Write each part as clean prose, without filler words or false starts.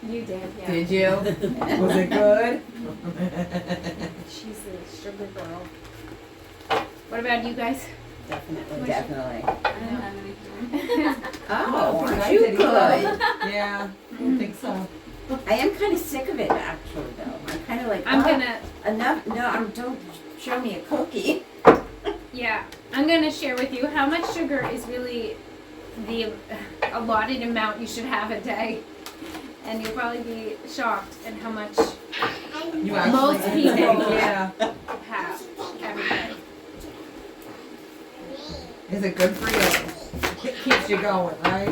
You did, yeah. Did you? Was it good? She's a sugar girl. What about you guys? Definitely. I don't have anything. Oh, I aren't you did good? Yeah, I think so. I am kind of sick of it, actually, though. I'm kind of like, I'm oh, gonna, enough. No, don't show me a cookie. yeah, I'm gonna share with you how much sugar is really the allotted amount you should have a day. And you'll probably be shocked at how much You most actually people yeah. have every day. Is it good for you? It keeps you going, right?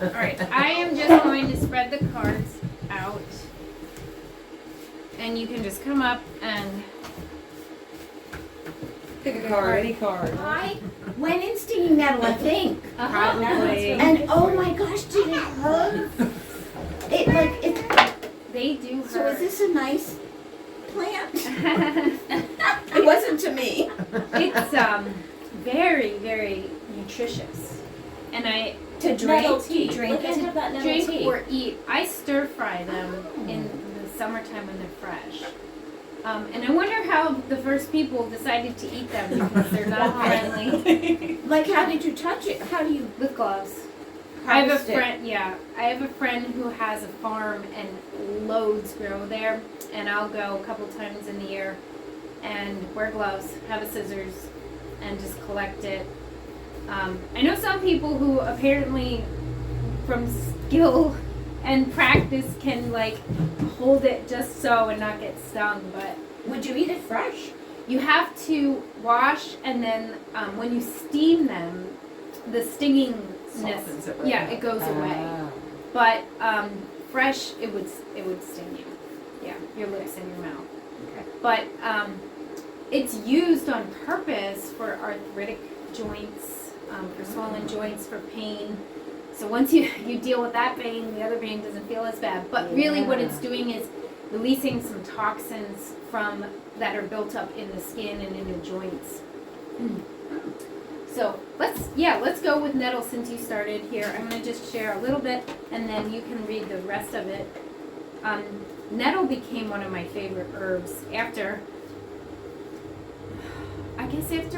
Alright, I am just going to spread the cards out. And you can just come up and Pick a card, any card. I went in stinging nettle, I think. probably And oh my gosh, did it hurt? they do So is hurt. this a nice plant? It wasn't to me. It's very, very nutritious. And I To Nettle drink, tea. drink Look at it. have that nettle drink tea. or eat. I stir fry them in the summertime when they're fresh. And I wonder how the first people decided to eat them because they're not friendly Like, how did you touch it? How do you with gloves. I have a harvest it? friend, yeah. I have a friend who has a farm and loads grow there. And I'll go a couple times in the year and wear gloves, have a scissors, and just collect it. I know some people who apparently, from skill and practice, can like hold it just so and not get stung. But Would you eat it fresh? you have to wash, and then when you steam them, the stingingness, Softens it right yeah, up. it goes away. Ah. But fresh, it would sting you. Yeah, your lips and your mouth. Okay. But it's used on purpose for arthritic joints, for swollen joints, for pain. So once you deal with that pain, the other pain doesn't feel as bad. But really, what it's doing is releasing some toxins from that are built up in the skin and in the joints. So let's go with nettle since you started here. I'm going to just share a little bit, and then you can read the rest of it. Nettle became one of my favorite herbs after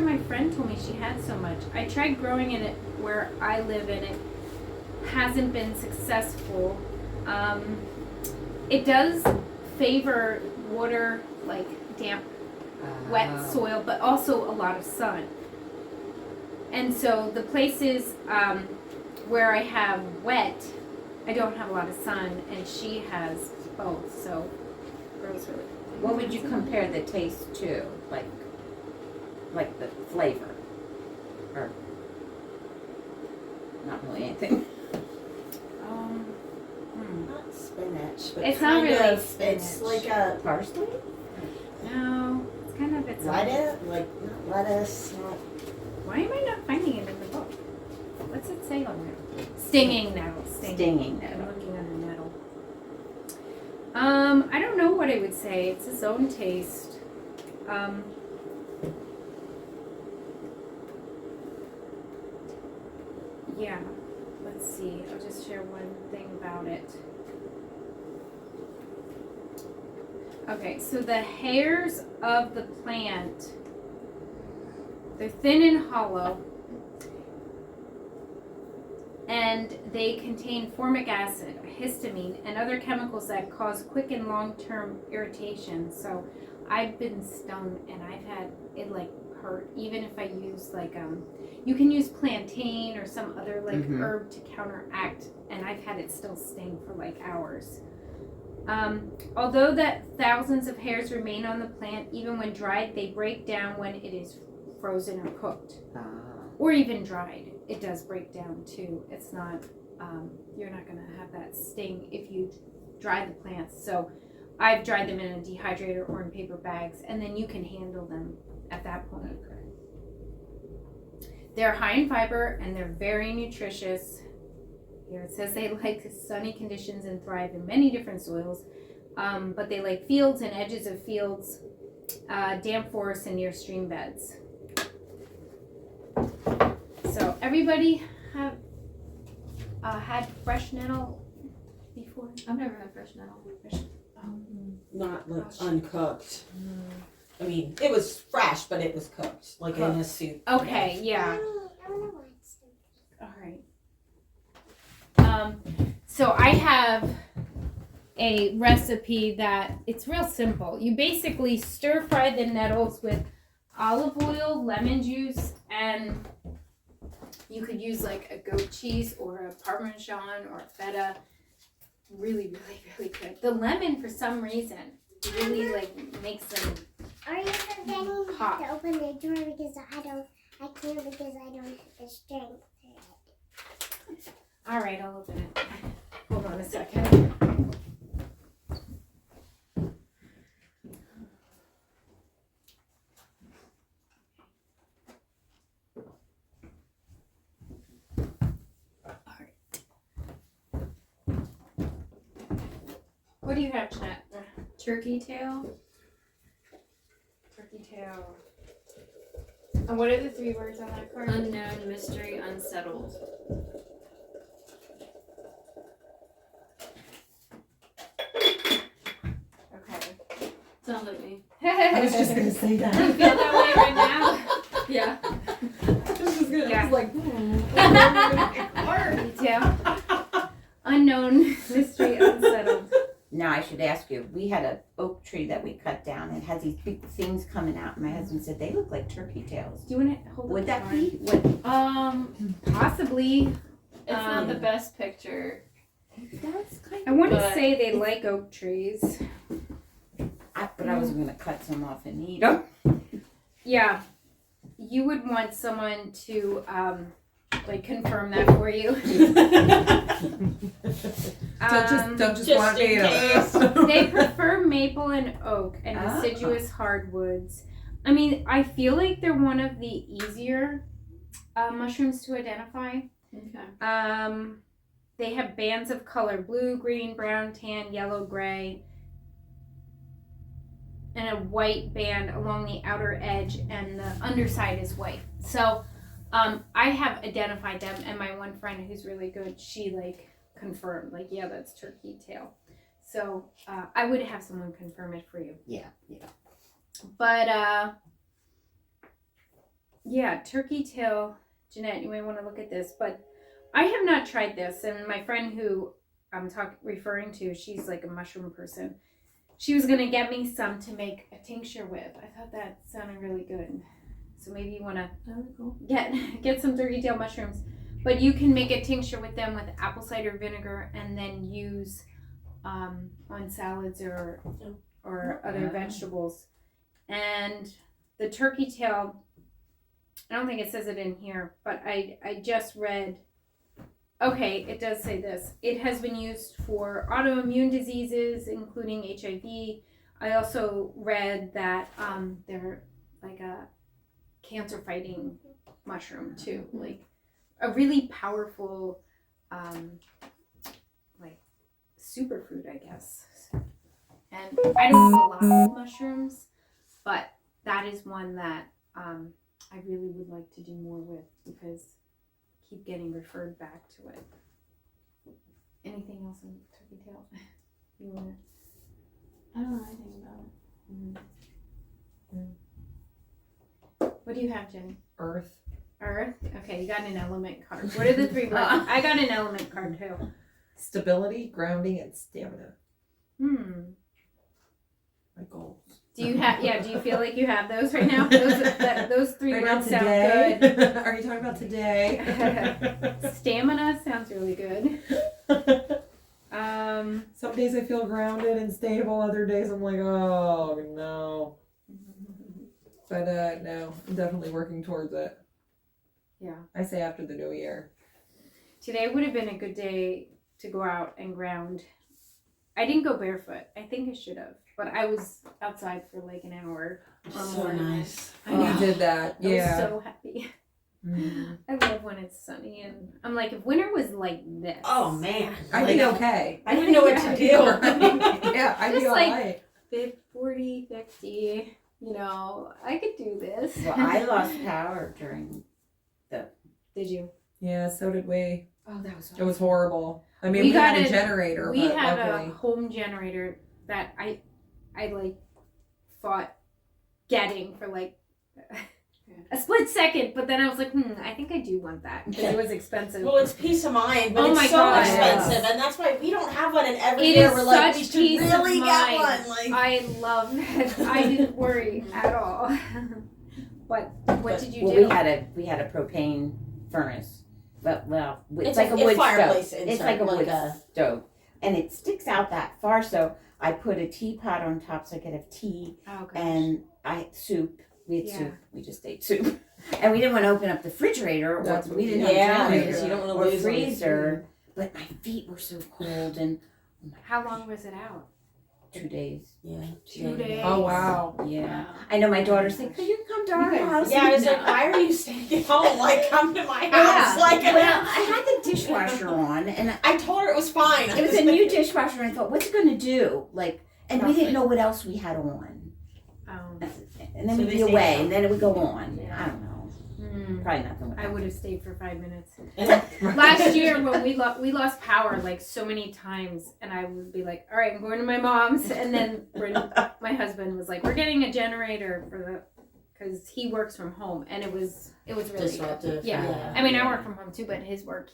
my friend told me she had so much. I tried growing in it where I live, and it hasn't been successful. It does favor water, like damp, wet soil, but also a lot of sun. And so the places where I have wet, I don't have a lot of sun, and she has both, so it grows really. What would you compare the taste to? Like the flavor? Or not really anything? Not spinach, but It's not kind really of, it's spinach. like a Parsley? No, it's kind of its own. lettuce, like not lettuce, not Why am I not finding it in the book? What's it say on there? Stinging nettle. Stinging I'm nettle. looking under nettle. I don't know what I would say. It's its own taste. Yeah. Let's see. I'll just share one thing about it. Okay, so the hairs of the plant, they're thin and hollow, and they contain formic acid, histamine, and other chemicals that cause quick and long-term irritation. So I've been stung, and I've had it like hurt, even if I use like you can use plantain or some other like herb to counteract, and I've had it still sting for like hours. Although that thousands of hairs remain on the plant, even when dried, they break down when it is frozen or cooked, or even dried. It does break down too. It's not, you're not going to have that sting if you dry the plants. So I've dried them in a dehydrator or in paper bags, and then you can handle them at that point. They're high in fiber and they're very nutritious. Here it says they like sunny conditions and thrive in many different soils, but they like fields and edges of fields, damp forests, and near stream beds. So everybody have had fresh nettle before? I've never had fresh nettle. Not like uncooked. I mean, it was fresh, but it was cooked, like in a soup. Okay, yeah. All right. So I have a recipe that it's real simple. You basically stir fry the nettles with olive oil, lemon juice, and you could use like a goat cheese or a Parmesan or a feta. Really, really, really good. The lemon, for some reason, really like makes them Are you forgetting pop. to open the door because I can't because I don't have the strength to it. All right, I'll open it. Hold on a second. All right. What do you have, Jeanette? Turkey tail. Turkey tail. And what are the 3 words on that card? Unknown, mystery, unsettled. Okay. Sounds like me. I was just gonna say that. You feel that way right now? Yeah. I was just gonna, Yeah. I was like, Detail. Unknown, mystery, unsettled. Now I should ask you, we had an oak tree that we cut down. It has these big things coming out. My husband said they look like turkey tails. Do you want to hold Would up that the be? What? Possibly. It's not the best picture. That's kind I want to But- say they like oak trees. but I was gonna cut some off and eat them. Yeah. You would want someone to like confirm that for you. don't just Just want in me to. They prefer maple and oak and Ah. deciduous hardwoods. I mean, I feel like they're one of the easier mushrooms to identify. Okay. They have bands of color: blue, green, brown, tan, yellow, gray, and a white band along the outer edge, and the underside is white. So I have identified them, and my one friend who's really good, she like confirmed, like, yeah, that's turkey tail. So I would have someone confirm it for you. Yeah. But yeah, turkey tail, Jeanette, you may want to look at this, but I have not tried this, and my friend who I'm referring to, she's like a mushroom person. She was gonna get me some to make a tincture with. I thought that sounded really good. So maybe you wanna That would be cool. get some turkey tail mushrooms. But you can make a tincture with them with apple cider vinegar and then use on salads or other vegetables. And the turkey tail, I don't think it says it in here, but I just read, okay, it does say this. It has been used for autoimmune diseases, including HIV. I also read that they're like a cancer fighting mushroom too, like a really powerful like superfood, I guess. And I don't know a lot of mushrooms, but that is one that I really would like to do more with because I keep getting referred back to it. Anything else on turkey tail? You wanna? I don't know anything about it. What do you have, Jenny? Earth. Earth? Okay, you got an element card. What are the 3 words? I got an element card too. Stability, grounding, and stamina. My goals. Do you have? Yeah. Do you feel like you have those right now? Those 3 Right now, words sound today. good. Are you talking about today? Stamina sounds really good. Some days I feel grounded and stable. Other days I'm like, oh no. But no, I'm definitely working towards it. Yeah. I say after the new year. Today would have been a good day to go out and ground. I didn't go barefoot. I think I should have, but I was outside for like an hour. So nice. You did that, I was yeah. so happy. Mhm. I love when it's sunny, and I'm like, if winter was like this. Oh man. I'd be okay. I didn't know what to do. Yeah, I'd Just be like- alright. 40, 50, you know, I could do this. Well, I lost power during Did you? Yeah, so did we. Oh, that was It was horrible. I mean, We we had got a a- generator, We but had luckily. a home generator that I like fought getting for like a split second, but then I was like, I think I do want that because it was expensive. Well, it's peace of mind, but Oh it's my so God. expensive, and that's why we don't have one. And every It year is we're like, such we should peace of really get mind. one. Like, I love that. I didn't worry at all. But what did you Well, do? we had a propane furnace, but it's It's like a a wood fireplace stove. inside, It's like a like wood a- stove, and it sticks out that far. So I put a teapot on top so I could have tea Oh gosh. and soup. We had Yeah. soup. We just ate soup, and we didn't want to open up the refrigerator. Or That's we what- didn't yeah, have a because generator you don't want or to lose freezer. But my feet were so cold, and How long was it out? 2 days. Yeah. 2 days. Oh wow. Yeah, Wow. I know my daughter's like, "Could you come to our You guys- house?" Yeah, I was No. like, why are you staying at home? Like, come to my house. Yeah. Like, Well, I had the dishwasher on, and I told her it was fine. it was a new dishwasher, and I thought, what's it going to do? Like, and we didn't know what else we had on. And then So we'd they be stayed away, home. and then it would go on. Yeah. I don't know. Hmm. Probably nothing would I happen. would have stayed for 5 minutes. And- Last year when we lost power like so many times, and I would be like, all right, I'm going to my mom's, and then my husband was like, we're getting a generator for because he works from home, and it was really good. disruptive. Yeah. I mean, I work from home too, but his work,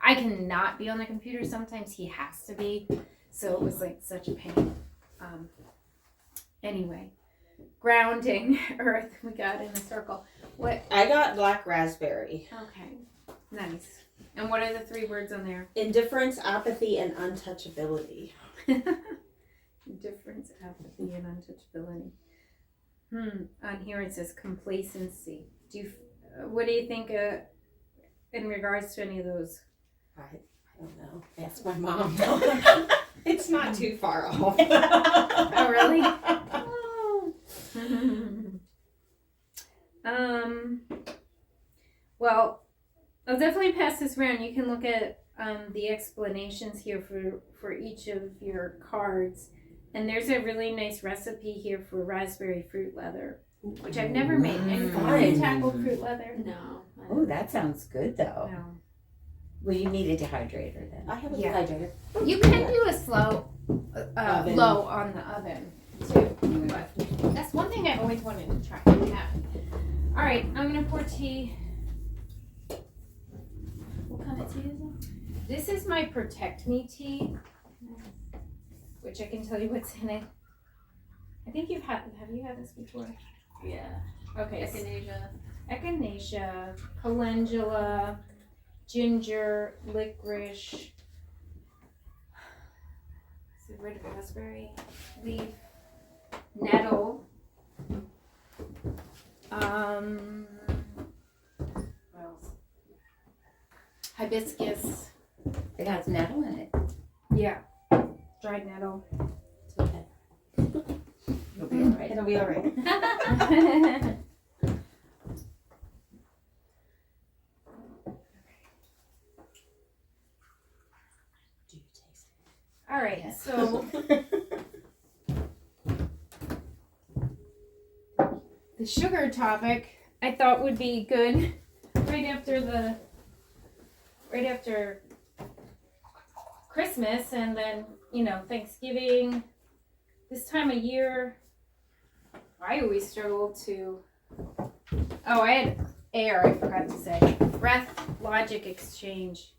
I cannot be on the computer sometimes. He has to be, so it was like such a pain. Anyway, grounding earth, we got in a circle. What? I got black raspberry. Okay, nice. And what are the 3 words on there? Indifference, apathy, and untouchability. Difference, apathy, and untouchability. On here it says complacency. What do you think in regards to any of those? I don't know. Ask my mom. It's not too far off. Oh, really? Well, I'll definitely pass this around. You can look at the explanations here for each of your cards. And there's a really nice recipe here for raspberry fruit leather, which I've never made. Have you tackled fruit leather? No. Oh, that sounds good, though. No. Well, you need a dehydrator then. I have a Yeah. dehydrator. You can do a slow, Oven. low on the oven too. But that's one thing I always wanted to try. Yeah. All right, I'm gonna pour tea. What kind of tea is it? This is my Protect Me tea, which I can tell you what's in it. I think have you had this before? Yeah. Okay. Echinacea. Echinacea, calendula, ginger, licorice, red raspberry leaf, nettle, what else? Hibiscus. It has nettle in it. Yeah. Dried nettle. It's okay. It'll be all right. It'll be all right. Do you taste All right, Yes. so it? the sugar topic I thought would be good right after Christmas, and then Thanksgiving. This time of year, I always struggle to. Oh, I had air. I forgot to say breath logic exchange.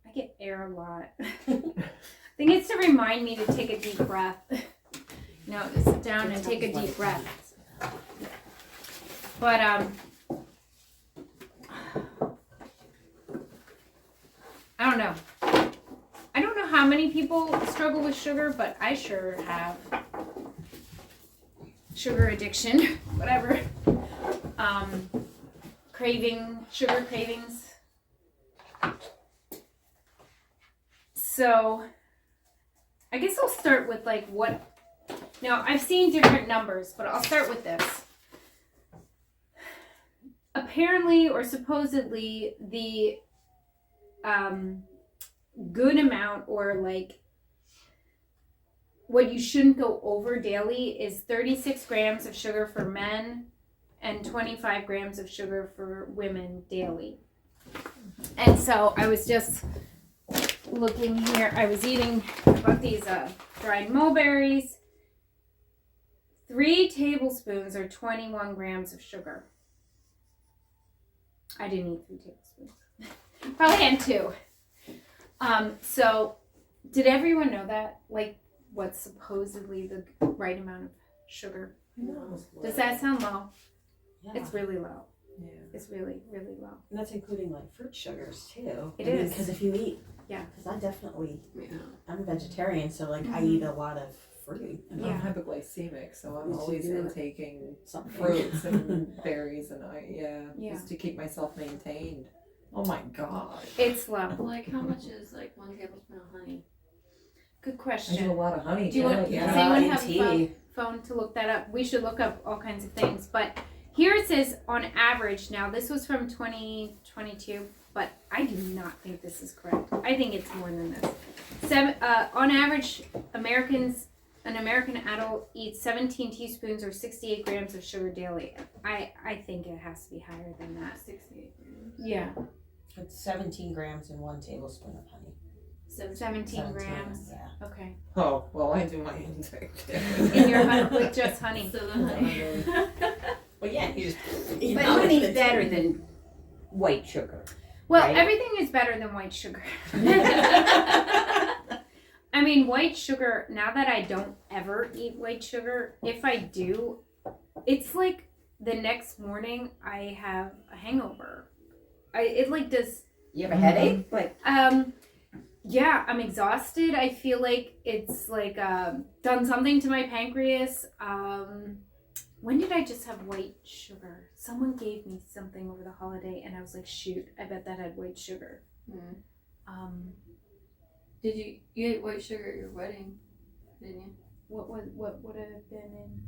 I get air a lot. I think it's to remind me to take a deep breath. To sit down and take a deep breath. But I don't know. I don't know how many people struggle with sugar, but I sure have sugar addiction, whatever. Sugar cravings. So I guess I'll start with now I've seen different numbers, but I'll start with this. Apparently or supposedly the good amount, or what you shouldn't go over daily, is 36 grams of sugar for men and 25 grams of sugar for women daily. And so I was just looking here. I was eating, I bought these dried mulberries. 3 tablespoons or 21 grams of sugar. I didn't eat 3 tablespoons. Probably had 2. So did everyone know that? Like, what's supposedly the right amount of sugar? Does that sound low? Yeah. It's really low. Yeah. It's really, really low. And that's including like fruit sugars too. It is. Because if you eat, Yeah. Because I definitely, Yeah. I'm a vegetarian, so like I eat a lot of fruit. And Yeah. I'm hypoglycemic, so I'm Me too. always intaking something. fruits and berries, and Yeah. just to keep myself maintained. Oh my god, It's low. Like, how much is like 1 tablespoon of honey? Good I do a question. lot of honey. Do you too, want, yeah. does anyone in have a tea. phone to look that up? We should look up all kinds of things. But here it says on average, now this was from 2022, but I do not think this is correct. I think it's more than this. On average, an American adult eats 17 teaspoons or 68 grams of sugar daily. I think it has to be higher than that. 68 grams. Yeah, It's 17 grams in 1 tablespoon of honey. 17 grams. Yeah. Okay. Oh well, I do my intake too. In your honey, with just honey. So the honey. Well, yeah, you just. But honey's better than white sugar. Well, Right. everything is better than white sugar. I mean, white sugar, now that I don't ever eat white sugar, if I do, it's like the next morning I have a hangover. It like does, You have a headache? Like, yeah, I'm exhausted. I feel like it's like done something to my pancreas. When did I just have white sugar? Someone gave me something over the holiday and I was like, shoot, I bet that had white sugar. Mm. Did you ate white sugar at your wedding? Didn't you? What would it have been in?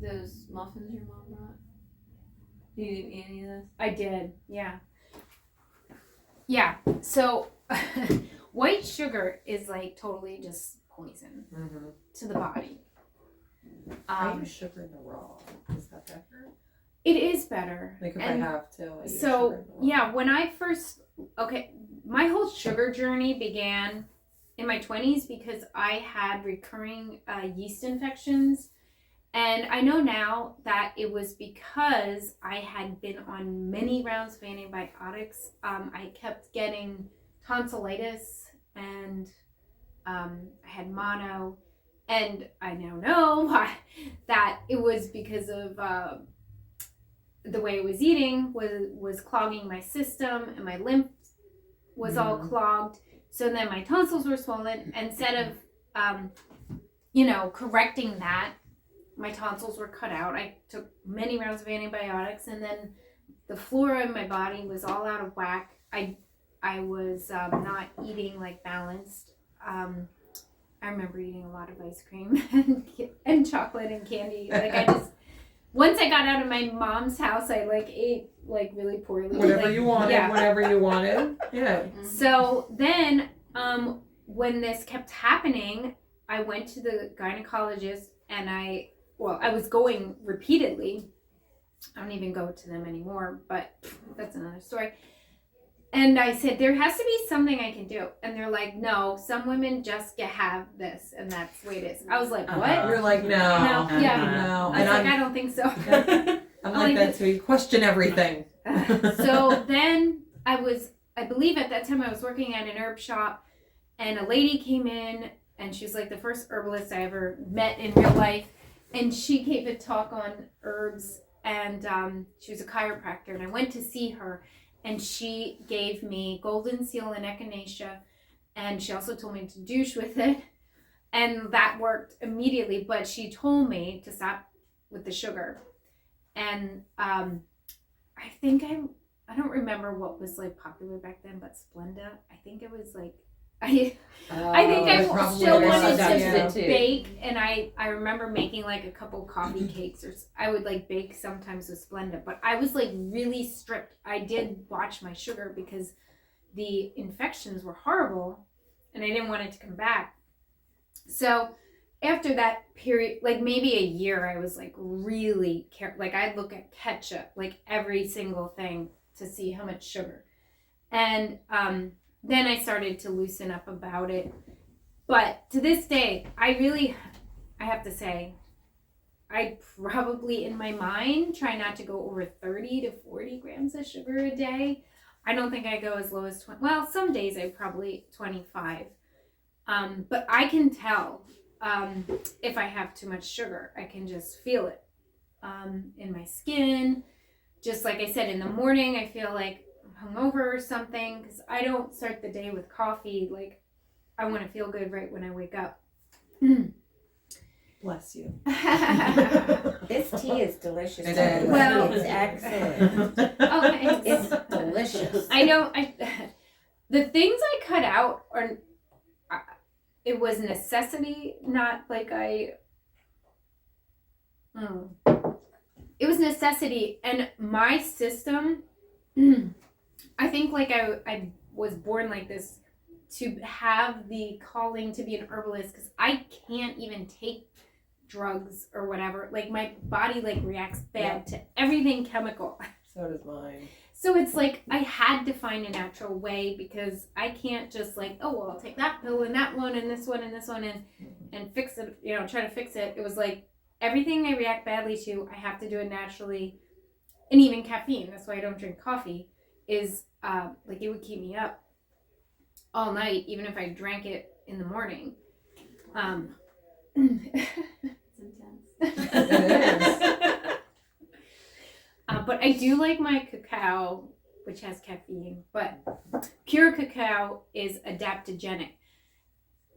Those muffins your mom brought? You didn't eat any of this? I did, yeah. Yeah, so white sugar is like totally just poison Mm-hmm. to the body. I use sugar in the raw. Is that better? It is better. Like if And I have to. I use sugar so, in the raw. yeah, when I first, my whole sugar journey began in my 20s because I had recurring yeast infections. And I know now that it was because I had been on many rounds of antibiotics. I kept getting tonsillitis and I had mono. And I now know that it was because of the way I was eating was clogging my system and my lymph was all clogged. So then my tonsils were swollen. Instead of, correcting that, my tonsils were cut out. I took many rounds of antibiotics, and then the flora in my body was all out of whack. I was not eating like balanced. I remember eating a lot of ice cream and chocolate and candy. Like I just, once I got out of my mom's house, I like ate like really poorly. Whatever like, you wanted, yeah. whatever you wanted. Yeah. So then, when this kept happening, I went to the gynecologist and I was going repeatedly. I don't even go to them anymore, but that's another story. And I said, there has to be something I can do. And they're like, no, some women just have this, and that's the way it is. I was like, what? You're like, no. No, yeah. No. I was like, I don't think so. I'm like that too. You question everything. So then I believe at that time I was working at an herb shop, and a lady came in, and she was like the first herbalist I ever met in real life. And she gave a talk on herbs, and she was a chiropractor, and I went to see her. And she gave me golden seal and echinacea, and she also told me to douche with it, and that worked immediately. But she told me to stop with the sugar, and I think I don't remember what was like popular back then, but Splenda. I think it was like I think I probably still was wanted a to substitute. bake, and I remember making like a couple coffee cakes, or I would like bake sometimes with Splenda, but I was like really strict. I did watch my sugar because the infections were horrible, and I didn't want it to come back. So after that period, like maybe a year, I was like really like I'd look at ketchup, like every single thing to see how much sugar, and then I started to loosen up about it. But to this day, I have to say, I probably in my mind try not to go over 30 to 40 grams of sugar a day. I don't think I go as low as 20. Well, some days I probably 25. But I can tell if I have too much sugar. I can just feel it in my skin. Just like I said, in the morning, I feel like I'm hungover or something because I don't start the day with coffee. Like, I want to feel good right when I wake up. Bless you. This tea is delicious. It is. Well- It's excellent. Oh, thanks. It's delicious. I know. The things I cut out are. It was necessity, not like it was necessity, and my system. I think like I was born like this to have the calling to be an herbalist because I can't even take drugs or whatever. Like my body like reacts bad to everything chemical. So does mine. So it's like I had to find a natural way because I can't just like, oh well, I'll take that pill and that one and this one and this one and fix it, try to fix it. It was like everything I react badly to, I have to do it naturally. And even caffeine, that's why I don't drink coffee, is like it would keep me up all night, even if I drank it in the morning. It's intense. It is. But I do like my cacao, which has caffeine, but pure cacao is adaptogenic.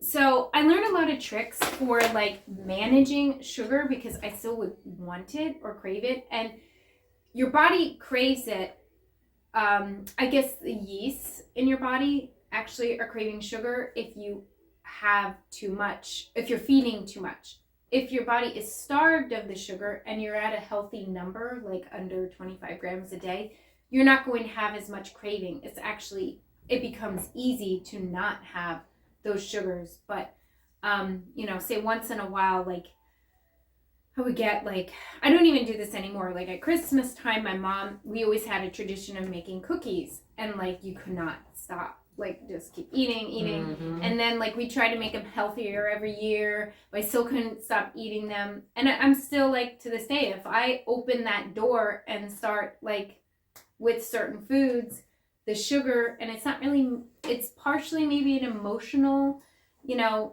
So I learned a lot of tricks for like managing sugar because I still would want it or crave it. And your body craves it. I guess the yeasts in your body actually are craving sugar if you have too much, if you're feeding too much. If your body is starved of the sugar and you're at a healthy number, like under 25 grams a day, you're not going to have as much craving. It becomes easy to not have those sugars. But, say once in a while, like I would get like, I don't even do this anymore. Like at Christmas time, we always had a tradition of making cookies and like you could not stop. Like just keep eating. Mm-hmm. And then like we try to make them healthier every year, but I still couldn't stop eating them. And I'm still like to this day, if I open that door and start like with certain foods, the sugar, and it's partially maybe an emotional,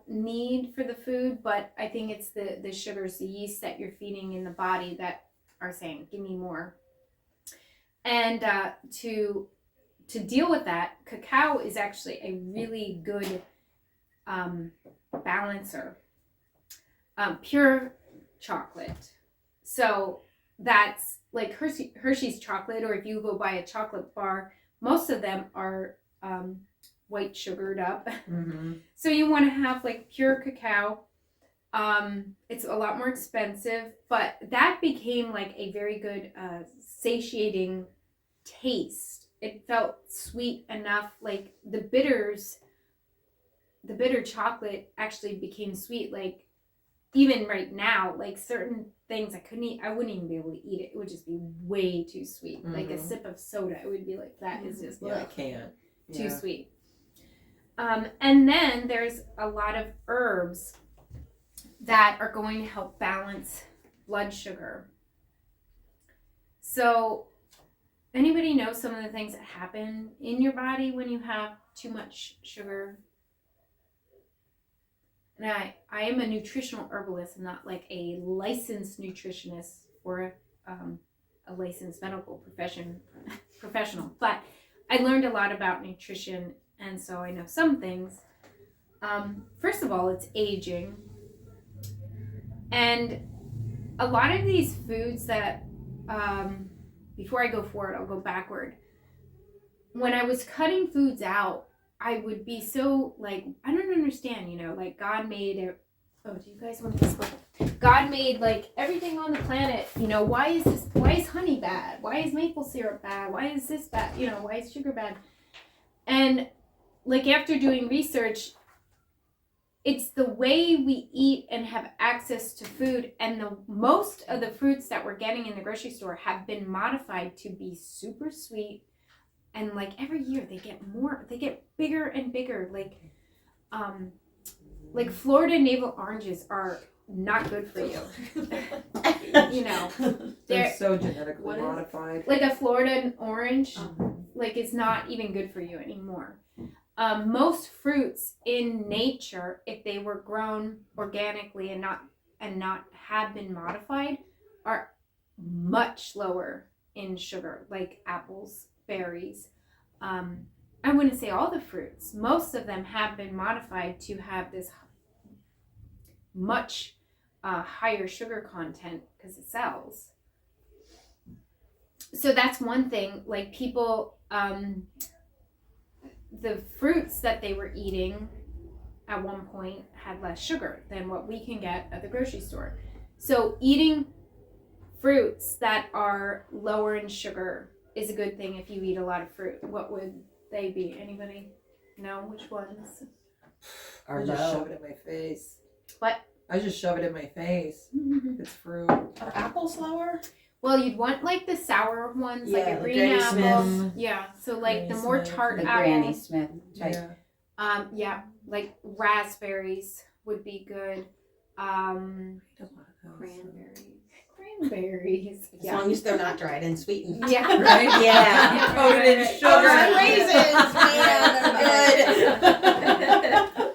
need for the food, but I think it's the sugars, the yeast that you're feeding in the body that are saying, give me more. And to deal with that, cacao is actually a really good balancer. Pure chocolate. So that's like Hershey's chocolate, or if you go buy a chocolate bar, most of them are white sugared up. Mm-hmm. So you want to have like pure cacao. It's a lot more expensive, but that became like a very good satiating taste. It felt sweet enough, like the bitter chocolate actually became sweet. Like even right now, like certain things I wouldn't even be able to eat it. It would just be way too sweet. Mm-hmm. Like a sip of soda, it would be like, that is just Yeah, I can't. too Yeah. sweet. And then there's a lot of herbs that are going to help balance blood sugar. So anybody know some of the things that happen in your body when you have too much sugar? And I am a nutritional herbalist. I'm not like a licensed nutritionist or a licensed medical professional, but I learned a lot about nutrition, and so I know some things. First of all, it's aging. And a lot of these foods that, before I go forward, I'll go backward. When I was cutting foods out, I would be so like, I don't understand, like God made it. Oh, do you guys want this book? God made like everything on the planet. Why is honey bad? Why is maple syrup bad? Why is this bad? Why is sugar bad? And like after doing research, it's the way we eat and have access to food, and most of the fruits that we're getting in the grocery store have been modified to be super sweet, and like every year they get bigger and bigger. Like Florida navel oranges are not good for you. You know, They're so genetically what is- modified. like a Florida orange, like it's not even good for you anymore. Most fruits in nature, if they were grown organically and not have been modified, are much lower in sugar, like apples, berries. I wouldn't say all the fruits. Most of them have been modified to have this much higher sugar content because it sells. So that's one thing. Like people, the fruits that they were eating at one point had less sugar than what we can get at the grocery store. So eating fruits that are lower in sugar is a good thing if you eat a lot of fruit. What would they be? Anybody know which ones? I just shove it in my face. What? I just shove it in my face. It's fruit. Are apples lower? Well, you'd want like the sour ones, like Yeah, a the green Granny apple. Smith. Yeah, so like Granny the more Smith. tart The Granny apples. Smith type. Yeah. Yeah, like raspberries would be good. Cranberries. Cranberries. As long as they're not dried and sweetened. Yeah. Right? Yeah. Coated in sugar. Oh, raisins, man, they're good.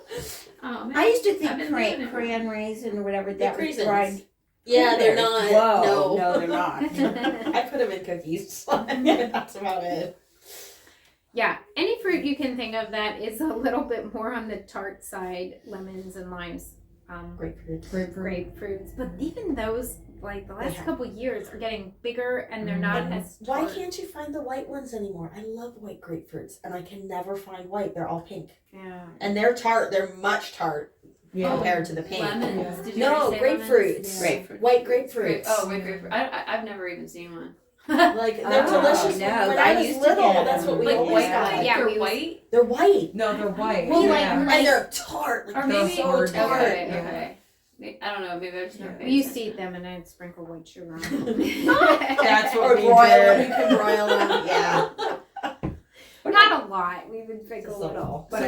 Oh man. I used to I've think been living it. cran raisin or whatever that was raisins. dried. Yeah, they're blueberries. not. Whoa, No. no, they're not. I put them in cookies. That's about it. Yeah, any fruit you can think of that is a little bit more on the tart side, lemons and limes, Grapefruit. grapefruits. But even those, like the last Yeah. couple years, are getting bigger and they're not as Why tart. can't you find the white ones anymore? I love white grapefruits, and I can never find white. They're all pink, Yeah. and they're tart. They're much tart Yeah. compared to the pink. Lemons. Yeah. Did you No, already say lemons? grapefruits. Grapefruit. White grapefruits. Oh, white grapefruit. I've never even seen one. Like they're Oh, delicious. no, when I I was used to little, get that's what we Like always white, got. Yeah, they're we was- white. They're white. No, they're white. Well, yeah. And they're tart. Like Or they're maybe so hard to tart. get. Okay, Yeah. okay. I don't know. Maybe I just never. Yeah. paid We used to attention. eat them and I'd sprinkle white sugar on That's them. what Or we broil did. them. You can broil them. Yeah. Not a lot. We would pick a Just a little. little. But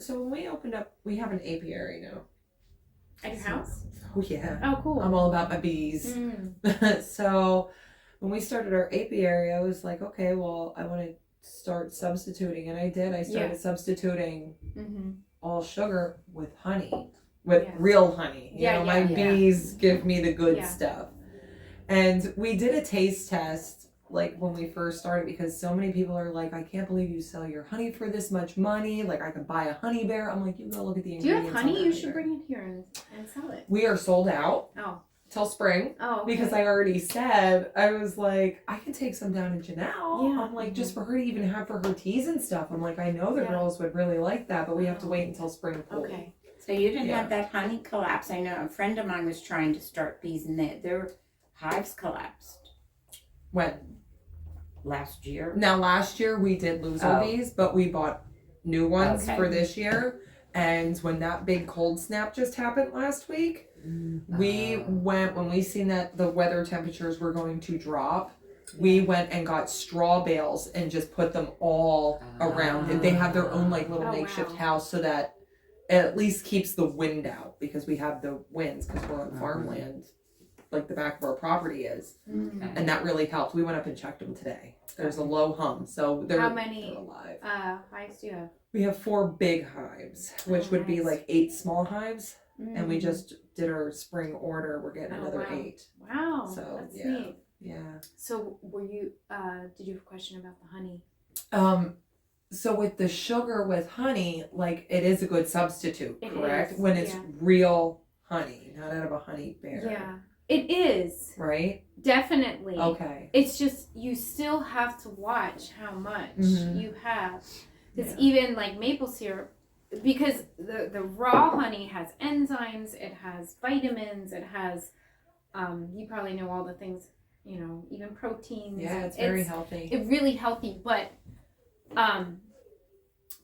So when we opened up, we have an apiary now. at your house? Oh yeah. Oh, cool. I'm all about my bees. Mm. So when we started our apiary, I was like, okay, well, I want to start substituting, and I did. I started substituting Mm-hmm. all sugar with honey, with Yeah. real honey. You Yeah, know, yeah, my yeah. bees give me the good Yeah. stuff. And we did a taste test like when we first started, because so many people are like, I can't believe you sell your honey for this much money. Like I could buy a honey bear. I'm like, you go look at the Do you ingredients. have on honey? that You honey should bear. bring it here and sell it. We are sold out Oh. till spring. Oh. Okay. Because I already said, I was like, I can take some down to Janelle. Yeah. I'm like, just for her to even have for her teas and stuff. I'm like, I know the Yeah. girls would really like that, but we have to wait until spring pool. Okay. So you didn't Yeah. have that honey collapse. I know a friend of mine was trying to start bees and their hives collapsed When? last year. Now, last year we did lose our Oh. bees, but we bought new ones Okay. for this year. And when that big cold snap just happened last week, we went, when we seen that the weather temperatures were going to drop, we went and got straw bales and just put them all around it. They have their own like little Oh, makeshift wow. house so that it at least keeps the wind out, because we have the winds because we're on farmland, like the back of our property is. Mm. And that really helped. We went up and checked them today. There's a low hum, so they're, How many they're alive. hives do you have? We have 4 big hives, which Oh, would be nice. like 8 small hives. And we Mm. just did our spring order. We're getting Oh, another wow. 8. Wow. So, That's yeah. neat. Yeah. So were you? Did you have a question about the honey? So with the sugar with honey, like it is a good substitute, It correct? is, When it's yeah. real honey, not out of a honey bear. Yeah, it is Right? definitely. Okay. It's just you still have to watch how much Mhm. you have, because Yeah. even like maple syrup, because the raw honey has enzymes, it has vitamins, it has, you probably know all the things, you know, even proteins. Yeah, it's very healthy. It's really healthy, but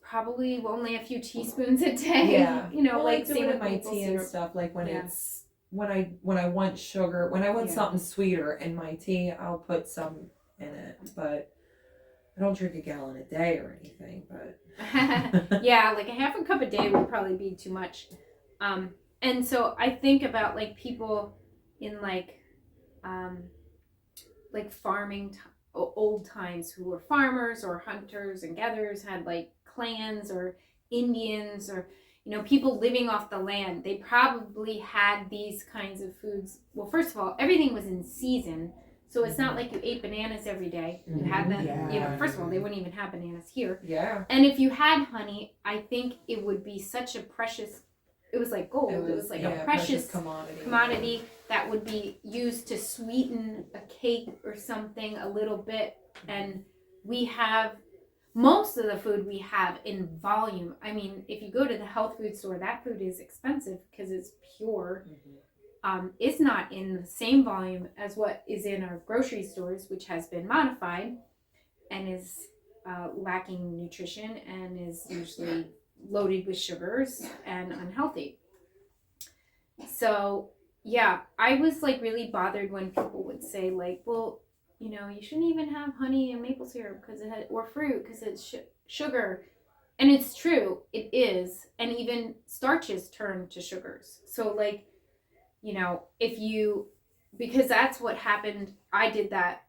probably only a few teaspoons a day. Yeah. You know, Well, like I do same it with in my maple tea syrup. and stuff. Like when Yeah. it's when I want sugar, when I want Yeah. something sweeter in my tea, I'll put some in it. But I don't drink a gallon a day or anything, but Yeah, like a half a cup a day would probably be too much. And so I think about like people in um, like old times who were farmers or hunters and gatherers, had like clans or Indians or people living off the land. They probably had these kinds of foods. Well, first of all, everything was in season, so it's not like you ate bananas every day. You had them. Yeah. First of all, they wouldn't even have bananas here. yeah. And if you had honey, I think it would be such a precious. It was like gold. It was like a precious commodity that would be used to sweeten a cake or something a little bit. And we have most of the food we have in volume. I mean, if you go to the health food store, that food is expensive because it's pure. It's not in the same volume as what is in our grocery stores, which has been modified and is lacking nutrition and is usually loaded with sugars and unhealthy. So yeah, I was like really bothered when people would say like, well, you shouldn't even have honey and maple syrup because or fruit because it's sugar. And it's true, it is. And even starches turn to sugars. So like, because that's what happened. I did that.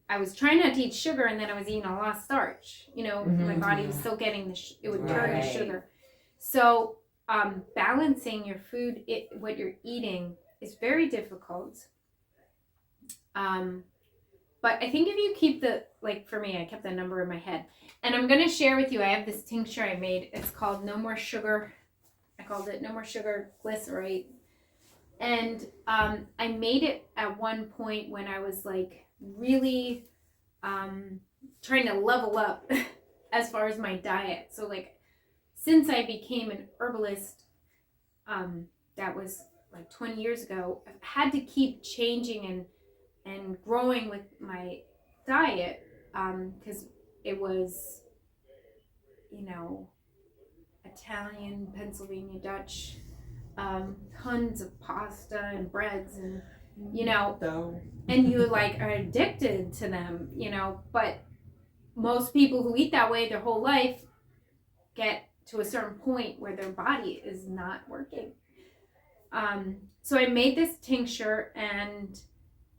I was trying not to eat sugar, and then I was eating a lot of starch. My body was still getting it would turn to Right. sugar. So balancing your food, what you're eating, is very difficult. But I think if you keep for me, I kept the number in my head. And I'm going to share with you, I have this tincture I made. It's called No More Sugar. I called it No More Sugar Glycerate. And I made it at one point when I was like really trying to level up as far as my diet. So like since I became an herbalist, that was like 20 years ago, I've had to keep changing and growing with my diet because it was, Italian, Pennsylvania Dutch, tons of pasta and breads and, Though. and you like are addicted to them, but most people who eat that way their whole life get to a certain point where their body is not working. So I made this tincture and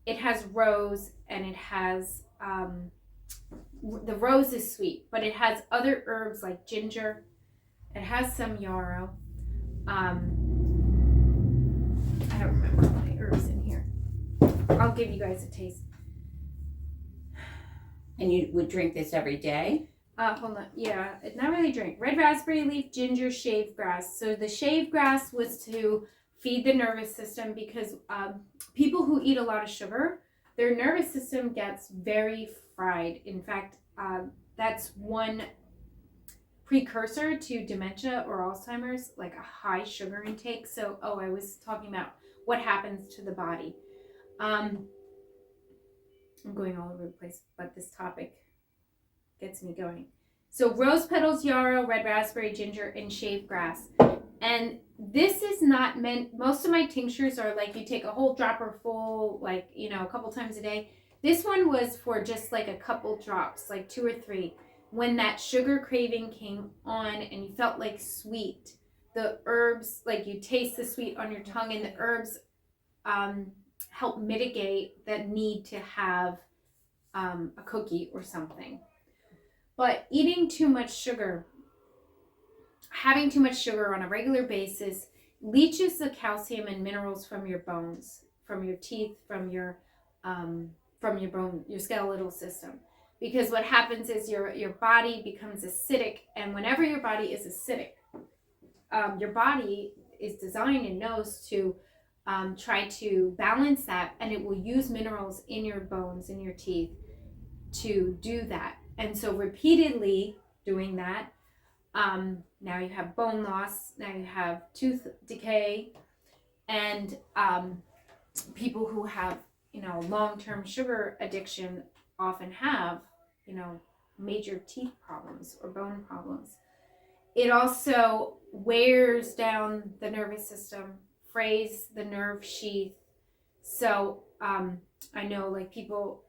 it has rose and it has the rose is sweet, but it has other herbs like ginger. It has some yarrow. I don't remember all my herbs in here. I'll give you guys a taste. And you would drink this every day? Hold on. Yeah, it's not really drink. Red raspberry leaf, ginger, shaved grass. So the shaved grass was to feed the nervous system because people who eat a lot of sugar, their nervous system gets very fried. In fact, that's one precursor to dementia or Alzheimer's, like a high sugar intake. So, I was talking about what happens to the body. I'm going all over the place, but this topic gets me going. So rose petals, yarrow, red raspberry, ginger, and shaved grass. And this is not meant, most of my tinctures are like you take a whole dropper full, like, a couple times a day. This one was for just like a couple drops, like 2 or 3. When that sugar craving came on and you felt like sweet, the herbs, like you taste the sweet on your tongue, and the herbs help mitigate the need to have a cookie or something. But eating too much sugar, having too much sugar on a regular basis, leaches the calcium and minerals from your bones, from your teeth, from your bone, your skeletal system. Because what happens is your body becomes acidic, and whenever your body is acidic, your body is designed and knows to try to balance that, and it will use minerals in your bones, in your teeth, to do that. And so repeatedly doing that, now you have bone loss, now you have tooth decay, and people who have, long-term sugar addiction often have, major teeth problems or bone problems. It also wears down the nervous system, frays the nerve sheath. So I know like people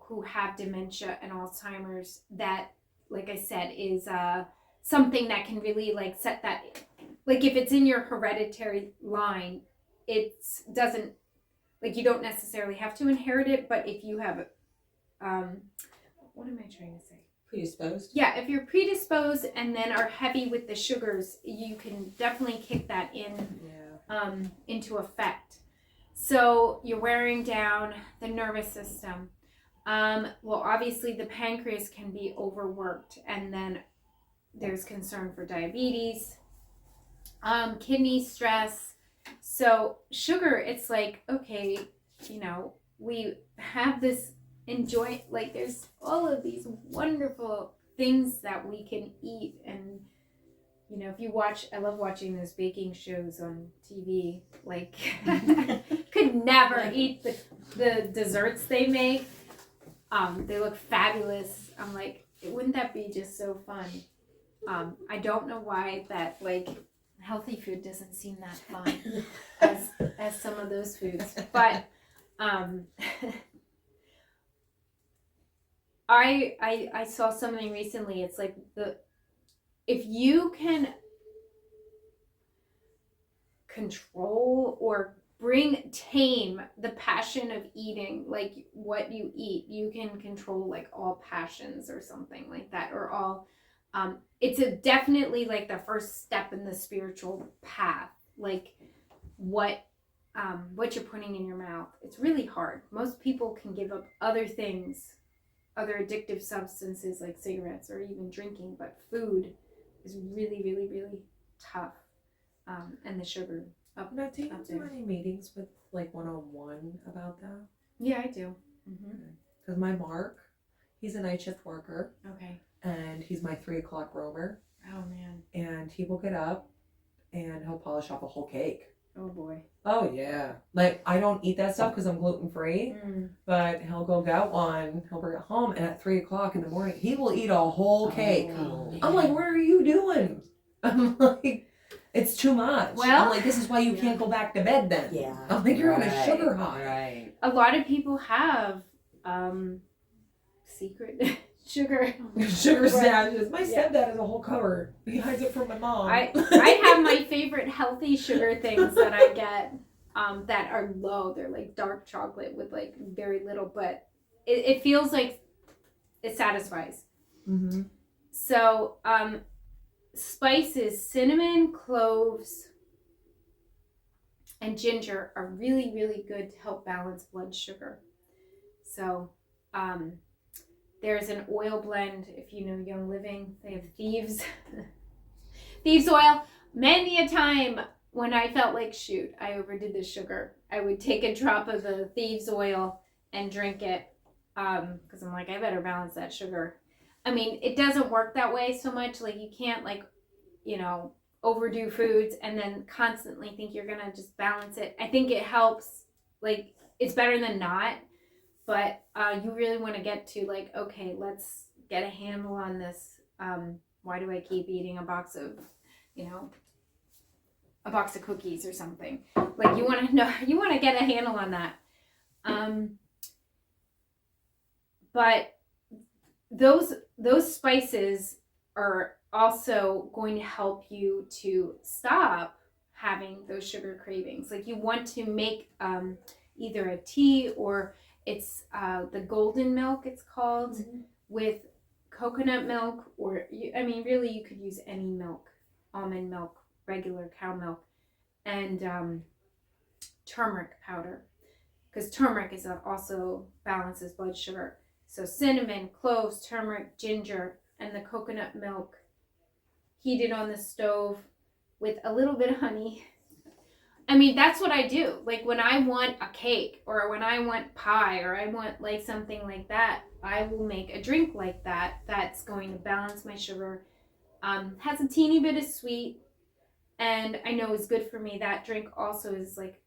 who have dementia and Alzheimer's, that, like I said, is something that can really like set that, like if it's in your hereditary line, it's doesn't, like you don't necessarily have to inherit it, but if you have, what am I trying to say? Predisposed. Yeah, if you're predisposed and then are heavy with the sugars, you can definitely kick that in into effect. So you're wearing down the nervous system. Well, obviously the pancreas can be overworked, and then there's concern for diabetes, kidney stress. So sugar, it's like, okay, you know, we have this like there's all of these wonderful things that we can eat. And you know, if you watch, I love watching those baking shows on TV, like could never eat the desserts they make. They look fabulous. I'm like, wouldn't that be just so fun? I don't know why that like healthy food doesn't seem that fun as some of those foods, but I saw something recently. It's like if you can control or tame the passion of eating, like what you eat, you can control like all passions or something like that, or all it's definitely like the first step in the spiritual path, like what you're putting in your mouth. It's really hard. Most people can give up other things, other addictive substances like cigarettes or even drinking, but food is really, really, really tough. And the sugar up. Now, do you up do there. any meetings with like one-on-one about that? Yeah, I do. Because my Mark, he's a night shift worker, Okay. and he's my 3 o'clock rover, Oh man. and he will get up and he'll polish off a whole cake. Oh boy. Oh yeah, like I don't eat that stuff because I'm gluten free, but he'll go get one, he'll bring it home, and at 3 o'clock in the morning he will eat a whole cake. Oh, I'm like, what are you doing? I'm like, it's too much. Well, I'm like, this is why you can't go back to bed then. Yeah. I'm like, you're on a Right, sugar high. Right. A lot of people have secret sugar. Sugar sandwiches. My Yeah. stepdad has a whole cupboard. He hides it from my mom. I have my favorite healthy sugar things that I get that are low. They're like dark chocolate with like very little, but it feels like it satisfies. Mm-hmm. So spices, cinnamon, cloves, and ginger are really, really good to help balance blood sugar. So there's an oil blend, if you know Young Living, they have Thieves oil. Many a time when I felt like, shoot, I overdid the sugar, I would take a drop of the Thieves oil and drink it, because I'm like, I better balance that sugar. I mean, it doesn't work that way so much. Like, you can't, like, you know, overdo foods and then constantly think you're gonna just balance it. I think it helps, like, it's better than not, but you really want to get to, like, okay, let's get a handle on this. Why do I keep eating a box of cookies or something? Like, you want to know, you want to get a handle on that. But those spices are also going to help you to stop having those sugar cravings. Like, you want to make either a tea, or it's the golden milk, it's called, with coconut milk, or really you could use any milk, almond milk, regular cow milk, and turmeric powder, because turmeric is also balances blood sugar. So cinnamon, cloves, turmeric, ginger, and the coconut milk heated on the stove with a little bit of honey. I mean, that's what I do. Like, when I want a cake, or when I want pie, or I want like something like that, I will make a drink like that that's going to balance my sugar. Has a teeny bit of sweet, and I know is good for me. That drink also is like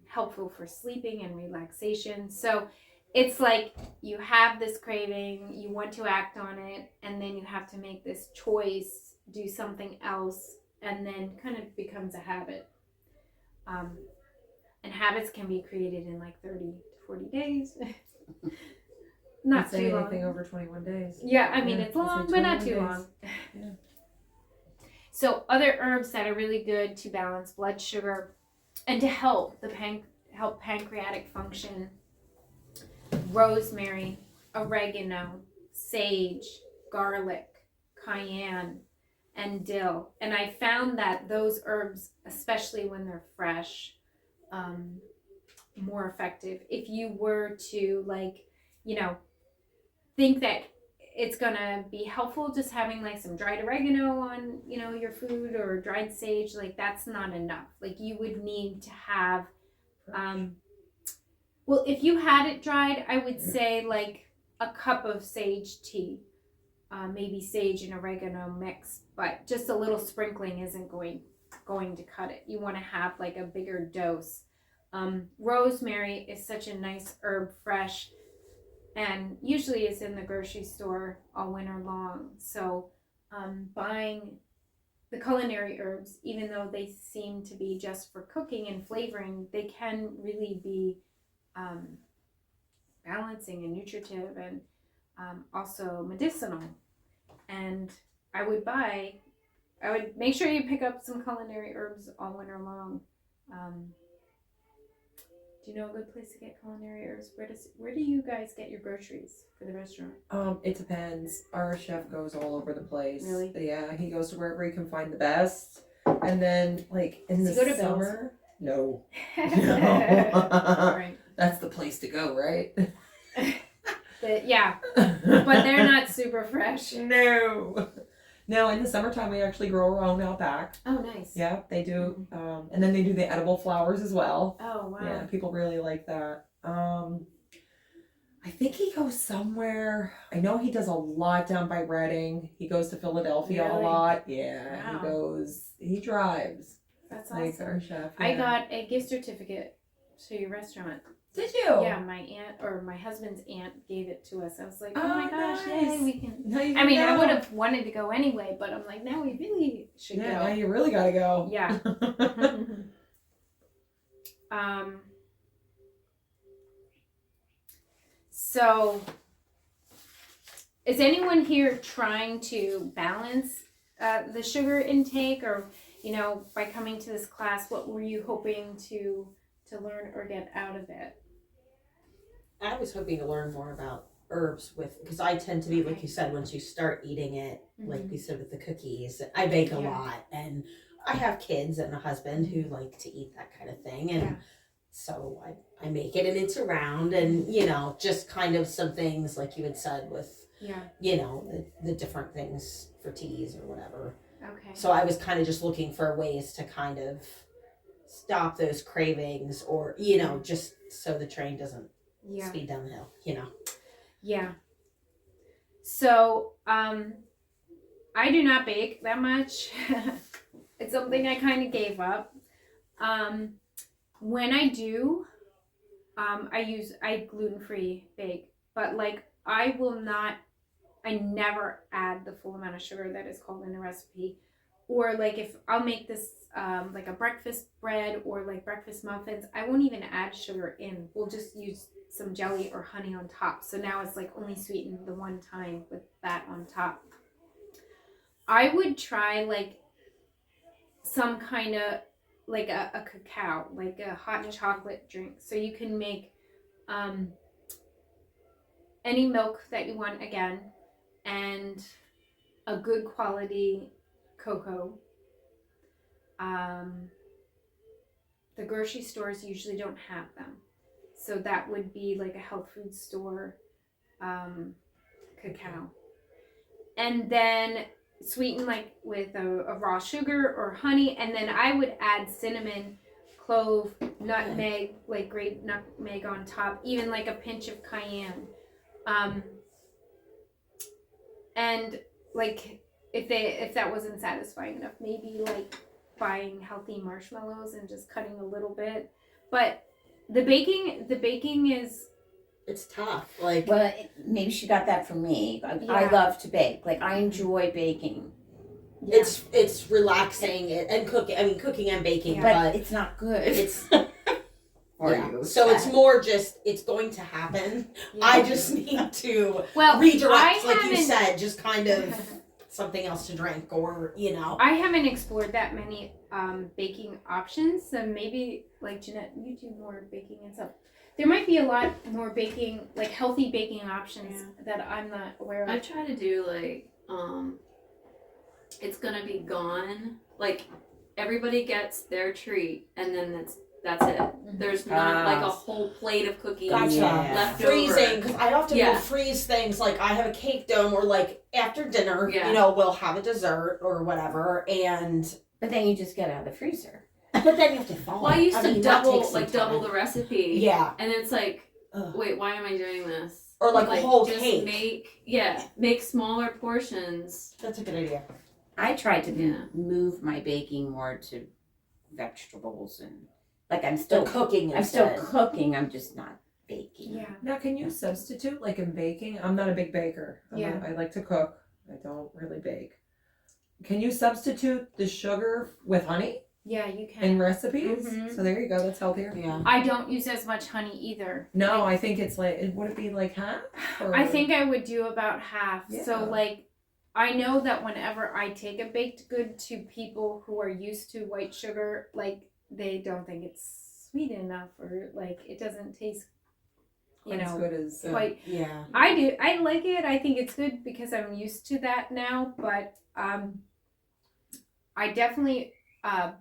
helpful for sleeping and relaxation. So it's like, you have this craving, you want to act on it, and then you have to make this choice, do something else, and then kind of becomes a habit. And habits can be created in like 30 to 40 days. not Don't say too anything long. over 21 days. Yeah, I mean Yeah, it's I say long, but not 21 too days. long. Yeah. So other herbs that are really good to balance blood sugar and to help help pancreatic function: rosemary, oregano, sage, garlic, cayenne, and dill. And I found that those herbs, especially when they're fresh, more effective. If you were to think that it's gonna be helpful just having like some dried oregano on your food, or dried sage, like that's not enough. Like you would need to have well, if you had it dried, I would say like a cup of sage tea, maybe sage and oregano mixed, but just a little sprinkling isn't going to cut it. You want to have like a bigger dose. Rosemary is such a nice herb, fresh, and usually is in the grocery store all winter long. So buying the culinary herbs, even though they seem to be just for cooking and flavoring, they can really be balancing and nutritive, and also medicinal. And I would make sure you pick up some culinary herbs all winter long. Do you know a good place to get culinary herbs? Where do you guys get your groceries for the restaurant? It depends. Our chef goes all over the place. Really? Yeah, he goes to wherever he can find the best. And then, like, in the Does he go to Bill's? summer... No. All No. right. That's the place to go, right? Yeah, but they're not super fresh. No. No, in the summertime we actually grow our own out back. Oh, nice. Yeah, they do. And then they do the edible flowers as well. Oh, wow. Yeah, people really like that. I think he goes somewhere. I know he does a lot down by Reading. He goes to Philadelphia a Really? lot. Yeah, Wow. he drives. That's Like awesome. our chef. I yeah. got a gift certificate to your restaurant. Did you? Yeah, my aunt, or my husband's aunt, gave it to us. I was like, oh, Oh, my gosh, nice. yay, we can. Now you I mean, I know. would have wanted to go anyway, but I'm like, now we really should Yeah, go. now you really gotta go. Yeah. So, is anyone here trying to balance the sugar intake, or by coming to this class, what were you hoping to learn or get out of it? I was hoping to learn more about herbs because I tend to be, like you said, once you start eating it, like you said with the cookies, I bake a lot, and I have kids and a husband who like to eat that kind of thing, and so I make it, and it's around, and just kind of some things like you had said with the different things for teas or whatever. Okay. So I was kind of just looking for ways to kind of stop those cravings, or just so the train doesn't speed downhill. Yeah. So I do not bake that much. It's something I kind of gave up. When I do, I gluten-free bake, but like I never add the full amount of sugar that is called in the recipe. Or like if I'll make this like a breakfast bread or like breakfast muffins, I won't even add sugar in. We'll just use some jelly or honey on top. So now it's like only sweetened the one time with that on top. I would try like some kind of like a cacao, like a hot chocolate drink. So you can make any milk that you want again, and a good quality cocoa. The grocery stores usually don't have them, so that would be like a health food store cacao, and then sweeten like with a raw sugar or honey, and then I would add cinnamon, clove, nutmeg, like grated nutmeg on top, even like a pinch of cayenne, and like if that wasn't satisfying enough, maybe like buying healthy marshmallows and just cutting a little bit. But the baking is, it's tough. Like, Well, maybe she got that from me. I love to bake. Like, I enjoy baking, it's relaxing and cooking. I mean, cooking and baking, but but it's not good. it's Or Yeah. you So it's said. more just it's going to happen. I just need to Well, redirect, I like you haven't- said, just kind of something else to drink, or I haven't explored that many baking options, so maybe like Jeanette, you do more baking and stuff. There might be a lot more baking, like healthy baking options that I'm not aware I of. try to do like it's gonna be gone. Like everybody gets their treat and then that's it. There's not like a whole plate of cookies Gotcha. left freezing, over. because I often Yeah. will freeze things. Like I have a cake dome, or like after dinner, Yeah. we'll have a dessert or whatever, and But then you just get out of the freezer. but then you have to thaw. Well, I used to that double takes some double time. the recipe. Yeah. And it's like, Ugh. wait, why am I doing this? Or like a whole just cake. make smaller portions. That's a good idea. I tried to Yeah. move my baking more to vegetables and like I'm Still still cooking. I'm still instead. cooking. I'm just not baking. Yeah. Now, can you substitute, like in baking? I'm not a big baker. I like to cook. I don't really bake. Can you substitute the sugar with honey Yeah, you can. in recipes? Mhm. So there you go. That's healthier. Yeah. I don't use as much honey either. No, Like, I think it's like, would it be like half? Or... I think I would do about half. Yeah. So like I know that whenever I take a baked good to people who are used to white sugar, like they don't think it's sweet enough, or like it doesn't taste quite as good as. quite. Yeah. I do. I like it. I think it's good because I'm used to that now. But I definitely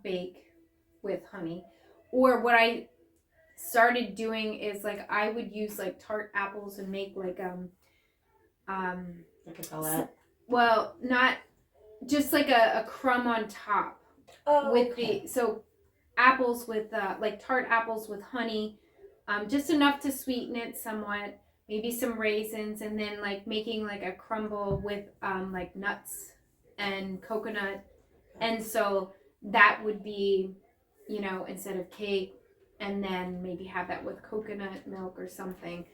bake with honey. Or what I started doing is like I would use like tart apples and make like I could tell that. well, not just like a crumb on top with the so apples with like tart apples with honey, just enough to sweeten it somewhat, maybe some raisins, and then like making like a crumble with like nuts and coconut, and so that would be, instead of cake, and then maybe have that with coconut milk or something.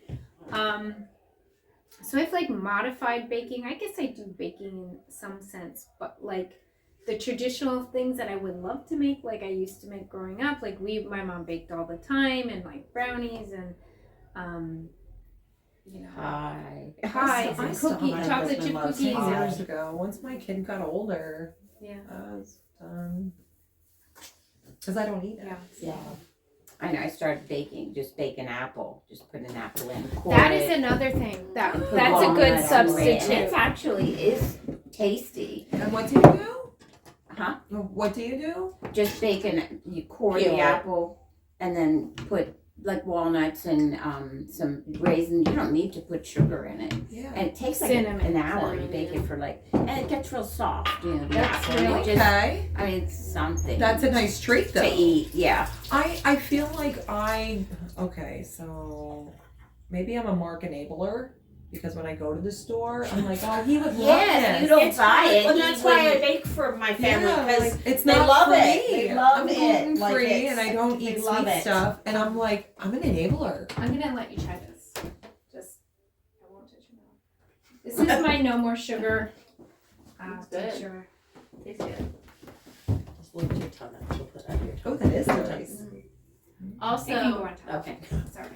So I've like modified baking. I guess I do baking in some sense, but like the traditional things that I would love to make, like I used to make growing up, like my mom baked all the time, and like brownies and Hi. pies and chocolate chip cookies. 10 And, years ago. Once my kid got older, yeah. I was done. Because I don't eat it. Yeah. Yeah. I know. I started baking. Just bake an apple. Just put an apple in. That is another thing. That's a walnut good on it. substitute. And it actually is tasty. And what do you do? Huh? What do you do? Just bacon. You core Peel the it. apple and then put like walnuts and some raisins. You don't need to put sugar in it. Yeah. And it takes like Cinnamon. an hour. You Cinnamon, bake yeah. it for like, and it gets real soft. The That's apple. really- You just, Okay. I mean, it's something. That's a nice treat, though. to eat. Yeah. I feel like okay, so maybe I'm a Mark enabler, because when I go to the store, I'm like, oh, he would love Yes, this. you don't buy it. Well, he that's why I wouldn't- bake for my family, Yeah, because like, it's they not love for it. me. They love I'm it. gluten Like, free, it's- and I don't they eat love sweet it. stuff, and I'm like, I'm an enabler. I'm gonna let you try this. Just I won't touch your mouth. This is my no more sugar. It's good. Sugar. Tastes good. Just lift your tongue up. She'll put it on your tongue. Oh, that is nice. It can go Also, on top. Okay. Sorry.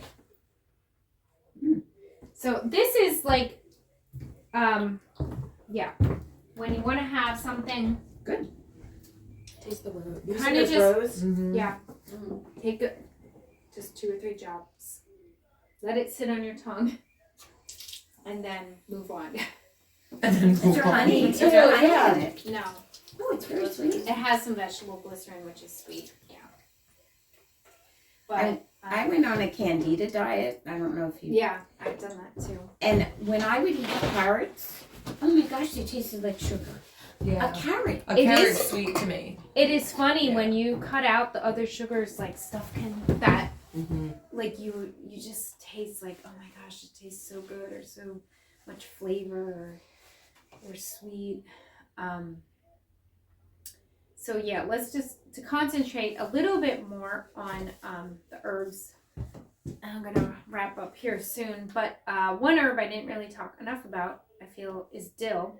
Mm. So this is like, yeah, when you want to have something, Taste the rose. Kinda just- rose. Mm-hmm. yeah, take just 2 or 3 drops, let it sit on your tongue, and then move on. And then Is there honey? Is too, there honey yeah. in it? No, Oh, it's very sweet. it has some vegetable glycerin, which is sweet. Yeah. But I went on a candida diet. I don't know if you. yeah, I've done that too. And when I would eat carrots, oh my gosh, they tasted like sugar. Yeah. A carrot. A It carrot's is- sweet to me. It is funny Yeah. when you cut out the other sugars, like stuff that Mm-hmm. like you just taste like, oh my gosh, it tastes so good, or so much flavor, or sweet. So yeah, let's just to concentrate a little bit more on the herbs. I'm gonna wrap up here soon, but one herb I didn't really talk enough about, I feel, is dill,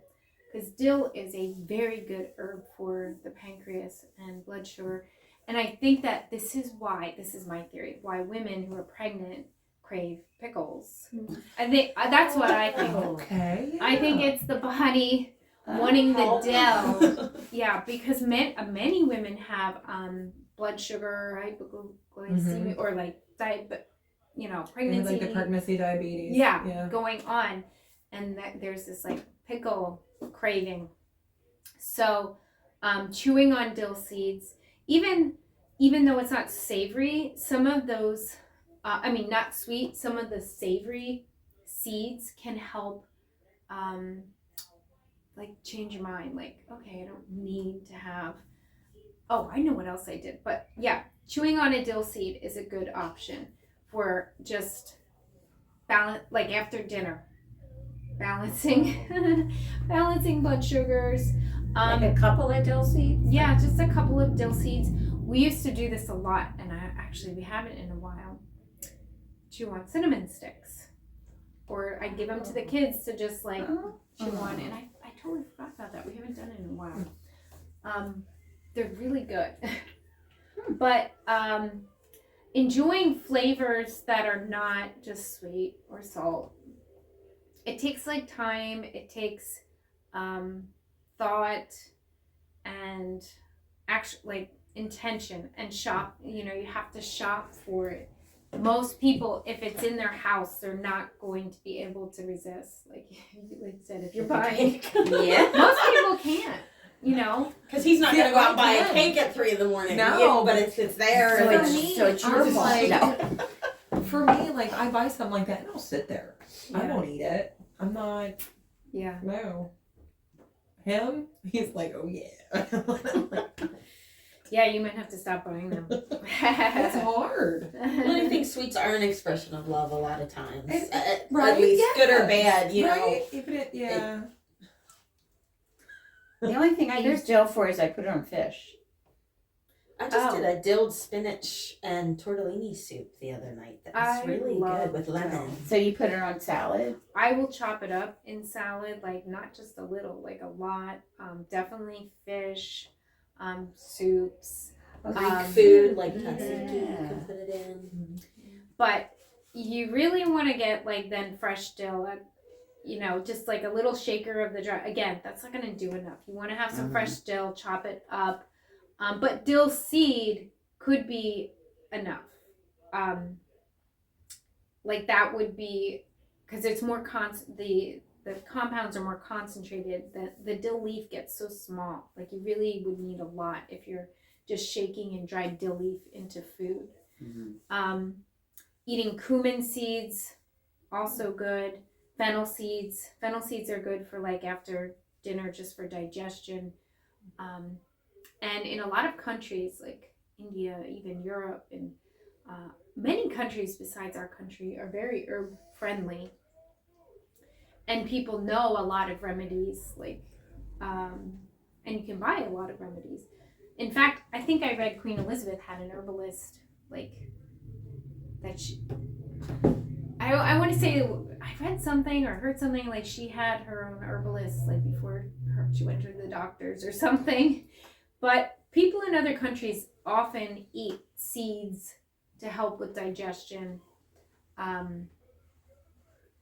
because dill is a very good herb for the pancreas and blood sugar. And I think that this is my theory, why women who are pregnant crave pickles. I think that's what I think. Okay. I think it's the body wanting the Oh. dill. Yeah, because many women have blood sugar, hypoglycemia, or like pregnancy. Like the pregnancy diabetes. Yeah, going on, and that there's this like pickle craving. So, chewing on dill seeds, even though it's not savory, some of those, not sweet, some of the savory seeds can help, like change your mind. Like, okay, I don't need to have. Oh, I know what else I did, but yeah, chewing on a dill seed is a good option for just balance, like after dinner, balancing blood sugars. Like a couple of dill seeds? Yeah, just a couple of dill seeds. We used to do this a lot, and we haven't in a while. Chew on cinnamon sticks, or I'd give them to the kids to just like chew on, and I totally forgot about that. We haven't done it in a while. They're really good, but enjoying flavors that are not just sweet or salt. It takes like time. It takes thought and like intention and shop. You have to shop for it. Most people, if it's in their house, they're not going to be able to resist. Like you said, if you're buying, Yeah. most people can't. Because he's not Yeah, going to go out and buy a I cake at 3 a.m. No. But it's there. So and it's your I'm fault. like- No. For me, like I buy something like that and I'll sit there. I Yeah. won't eat it. I'm not. Yeah. No. Him, he's like, oh yeah. Yeah, you might have to stop buying them. It's hard. Well, I think sweets are an expression of love a lot of times. Right? At least good or Yes. bad, you know. Right? Even yeah. The only thing I use dill for is I put it on fish. I just did a dilled spinach and tortellini soup the other night. That was I really love good with lemon. dill. So you put it on salad? I will chop it up in salad, like not just a little, like a lot. Definitely fish, soups. Greek food like yeah. tzatziki, you can put it in. But you really want to get like then fresh dill, just like a little shaker of the dry. Again, that's not going to do enough. You want to have some fresh dill, chop it up. But dill seed could be enough. Like that would be, because it's more the compounds are more concentrated. The dill leaf gets so small. Like you really would need a lot if you're just shaking and dried dill leaf into food. Mm-hmm. Eating cumin seeds, also good. Fennel seeds are good for like after dinner, just for digestion. And in a lot of countries like India, even Europe, and many countries besides our country are very herb friendly. And people know a lot of remedies, like, and you can buy a lot of remedies. In fact, I think I read Queen Elizabeth had an herbalist, like, that she, I want to say, I read something or heard something, like she had her own herbalist, like before she went to the doctors or something. But people in other countries often eat seeds to help with digestion.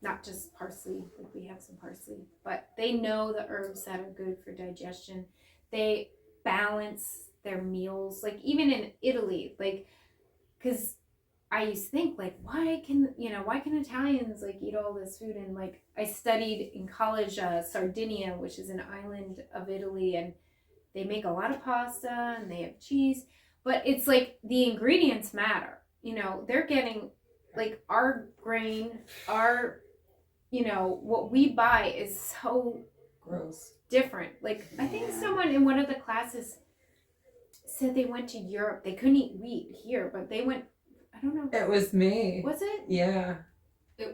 Not just parsley, like we have some parsley, but they know the herbs that are good for digestion. They balance their meals, like even in Italy, like, because I used to think, like, why can Italians like eat all this food? And like I studied in college Sardinia, which is an island of Italy, and they make a lot of pasta and they have cheese, but it's like the ingredients matter. They're getting like our grain, what we buy is so Gross. different. Like I think someone in one of the classes said they went to Europe. They couldn't eat wheat here, but they went, I don't know. It was me. Was it? Yeah.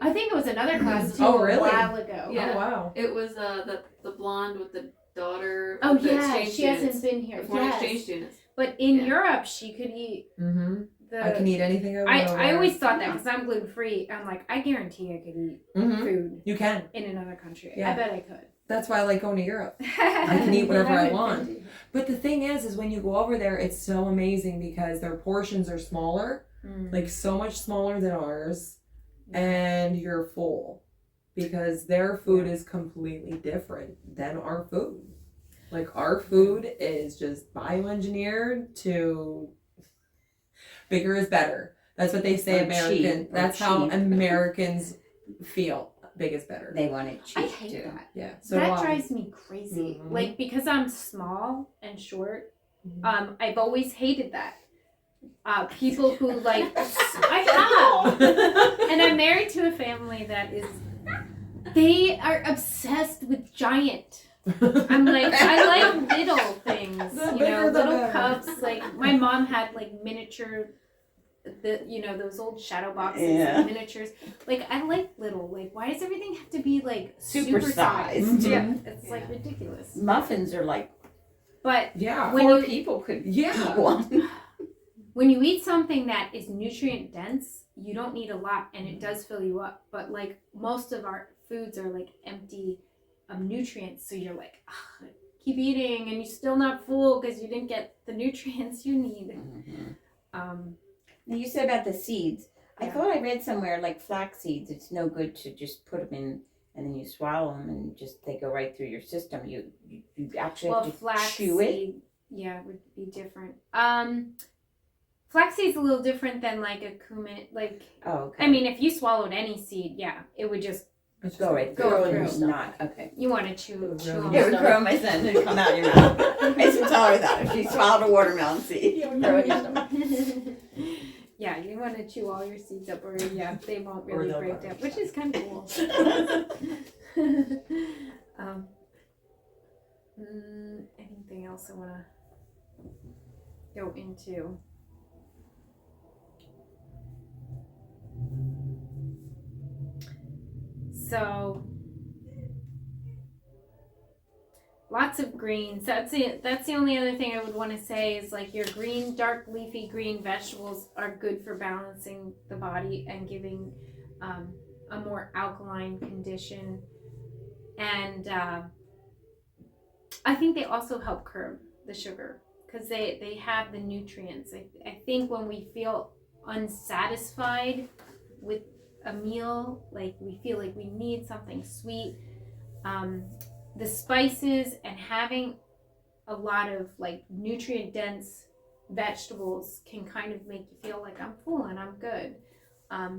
I think it was another class too, Oh, really? a while ago. Yeah. Oh wow. It was the blonde with the daughter. Oh of the yeah, exchange she hasn't students, been here. the foreign Yes. exchange students. But in Yeah. Europe, she could eat Mm-hmm. the. I can eat anything over I always thought that because I'm gluten free. I'm like, I guarantee I could eat Mm-hmm. food You can. in another country. Yeah. I bet I could. That's why I like going to Europe. I can eat whatever I That would want. be- But the thing is when you go over there, it's so amazing because their portions are smaller, like so much smaller than ours, and you're full because their food is completely different than our food. Like our food is just bioengineered to bigger is better. That's what they say. Or American. cheap, or That's how cheap. Americans feel. Big is better. They want it I cheap hate too. that. Yeah. So That why? drives me crazy. Mhm. Like because I'm small and short, Mhm. I've always hated that. People who like I have, and I'm married to a family that is. They are obsessed with giant. I'm like I like little things, The you know, bigger the little better. cups. Like my mom had like miniature. Those old shadow boxes, Yeah. and miniatures. Like I like little. Like why does everything have to be like Super sized? sized. Yeah, it's Yeah. like ridiculous. Muffins are like But Yeah. when 4 you people could Yeah. eat one. when you eat something that is nutrient dense, you don't need a lot, and it does fill you up. But like most of our foods are like empty of nutrients, so you're like, keep eating, and you're still not full because you didn't get the nutrients you need. Um, Now you said about the seeds. I Yeah. thought I read somewhere like flax seeds. It's no good to just put them in and then you swallow them and just they go right through your system. You actually well, have to flax chew it. seed, yeah, would be different. Flaxseed's a little different than like a cumin. Like, Oh, okay. I mean, if you swallowed any seed, yeah, it would just It's go right go through. through. It's not okay. you want to chew It chew really on It it. would grow my son and come out your mouth. I used to tell her that if she swallowed a watermelon seed, it would grow in your stomach. Yeah, you want to chew all your seeds up, or yeah, they won't Or really they'll break burn down, which is kind of cool. Anything else I want to go into? So lots of greens. That's it. That's the only other thing I would want to say is like your green, dark leafy green vegetables are good for balancing the body and giving a more alkaline condition. And I think they also help curb the sugar because they have the nutrients. I think when we feel unsatisfied with a meal, like we feel like we need something sweet, the spices and having a lot of like nutrient dense vegetables can kind of make you feel like I'm full and I'm good.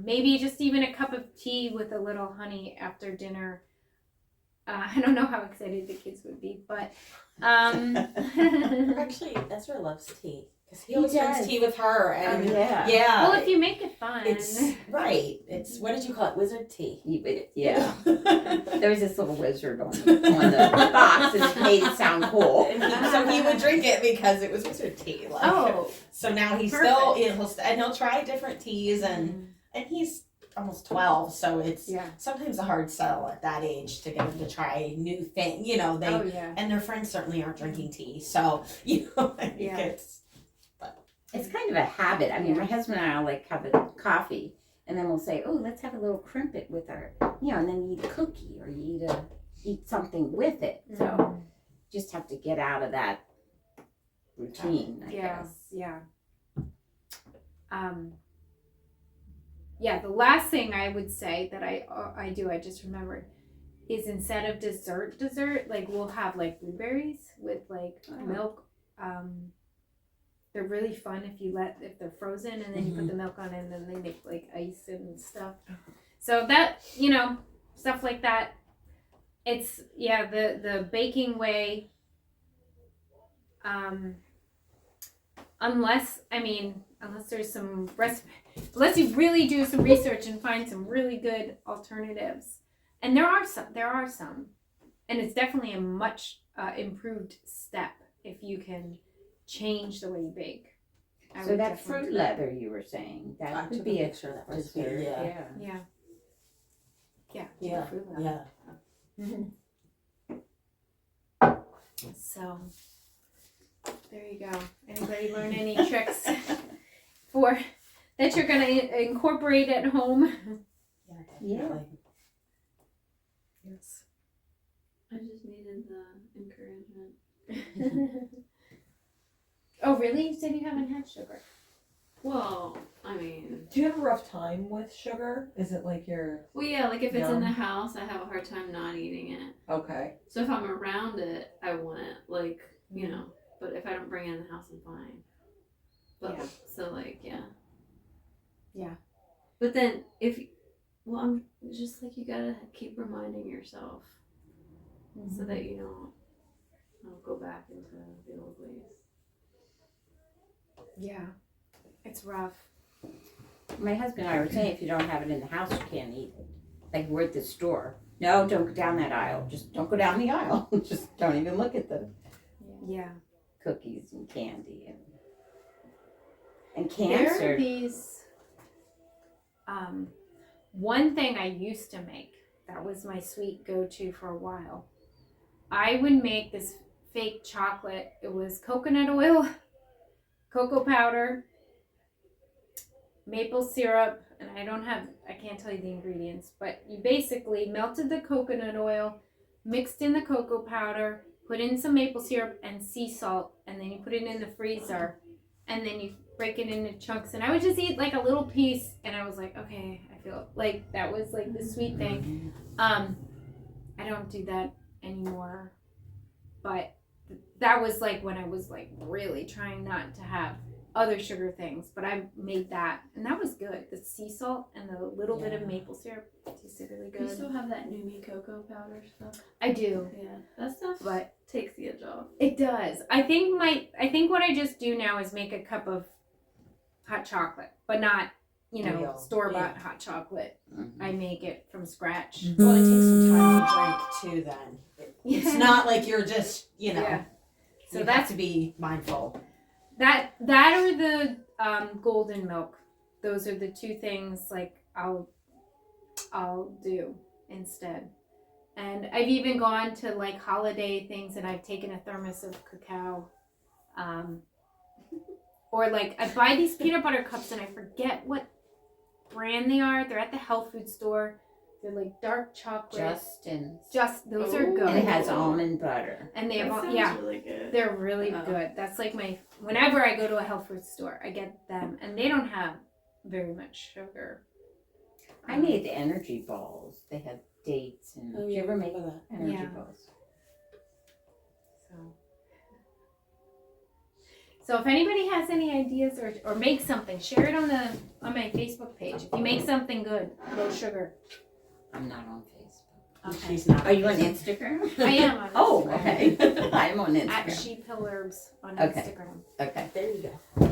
Maybe just even a cup of tea with a little honey after dinner. I don't know how excited the kids would be, but Actually, Ezra loves tea because he always drinks does. tea with her, and Yeah. yeah, well, if you make it fun. it's right. It's what did you call it? Wizard tea. Yeah. There was this little wizard on the box and it made it sound cool. So he would drink it because it was wizard tea. Like, Oh, so now he's perfect. still he'll try different teas and he's almost 12, so it's yeah. sometimes a hard sell at that age to get them to try new thing. You know, they Oh yeah. and their friends certainly aren't drinking tea, so I think Yeah. It's kind of a habit. I mean, my husband and I will like have a coffee, and then we'll say, "Oh, let's have a little crimpet with our," and then you eat a cookie or you eat something with it. So just have to get out of that routine, I Yeah. guess. Yeah. Yeah, the last thing I would say that I do, I just remembered, is instead of dessert, like we'll have like blueberries with like milk. They're really fun if they're frozen and then you put the milk on it and then they make like ice and stuff. So that, stuff like that. It's, the baking way, unless there's some recipe, unless you really do some research and find some really good alternatives, and there are some, and it's definitely a much improved step if you can change the way you bake. I So would that definitely fruit do that. leather you were saying, I that took could be a a picture of that recipe, dessert. yeah. Yeah. Yeah, fruit leather. yeah. So there you go. Anybody learn any tricks that you're gonna incorporate at home? Yeah, definitely. Yes. I just needed the encouragement. Oh, really? You said you haven't had sugar. Well, I mean, Do you have a rough time with sugar? Is it like you're well, yeah, like if it's in Yum. the house, I have a hard time not eating it. okay? So if I'm around it, I want it, like, you know. But if I don't bring it in the house, I'm fine. But Yeah. so like, yeah. Yeah. But then well, I'm just like you gotta keep reminding yourself so that you don't go back into the old ways. Yeah. It's rough. My husband and I were saying, if you don't have it in the house, you can't eat it. Like we're at the store. No, don't go down that aisle. Just don't go down the aisle. Just don't even look at the Yeah. cookies and candy and There cancer. are these. One thing I used to make that was my sweet go-to for a while. I would make this fake chocolate. It was coconut oil, cocoa powder, maple syrup, and I can't tell you the ingredients, but you basically melted the coconut oil, mixed in the cocoa powder, put in some maple syrup and sea salt, and then you put it in the freezer, and then you break it into chunks. And I would just eat like a little piece, and I was like, okay, I feel like that was like the sweet thing. I don't do that anymore, but that was like when I was like really trying not to have other sugar things, but I made that, and that was good. The sea salt and the little bit of maple syrup tasted really You good. still have that Numi cocoa powder stuff? I do, Yeah, that stuff but takes the edge off. it does. I think what I just do now is make a cup of hot chocolate, but not, Real. store-bought hot chocolate. I make it from scratch. Well, it takes some time to drink too. Then it's Yeah. not like you're just Yeah. So So you that's have to be mindful. that or the golden milk. Those are the two things like I'll do instead. And I've even gone to like holiday things and I've taken a thermos of cacao. Or like I buy these peanut butter cups and I forget what brand they are. They're at the health food store. They're like dark chocolate. Justin's. Those are good. And it has almond butter. And they have That sounds really good. they're really Oh. good. That's like whenever I go to a health food store, I get them, and they don't have very much sugar. I made energy balls. They had dates and. Oh, Did you ever make that? energy Yeah. balls? So if anybody has any ideas or make something, share it on my Facebook page. If you make something good, low sugar. I'm not on Facebook. Okay. She's not. Are you on Instagram? I am on Oh, Instagram. okay. I'm on At Instagram. She Pillars on Okay. Instagram. Okay. There you go.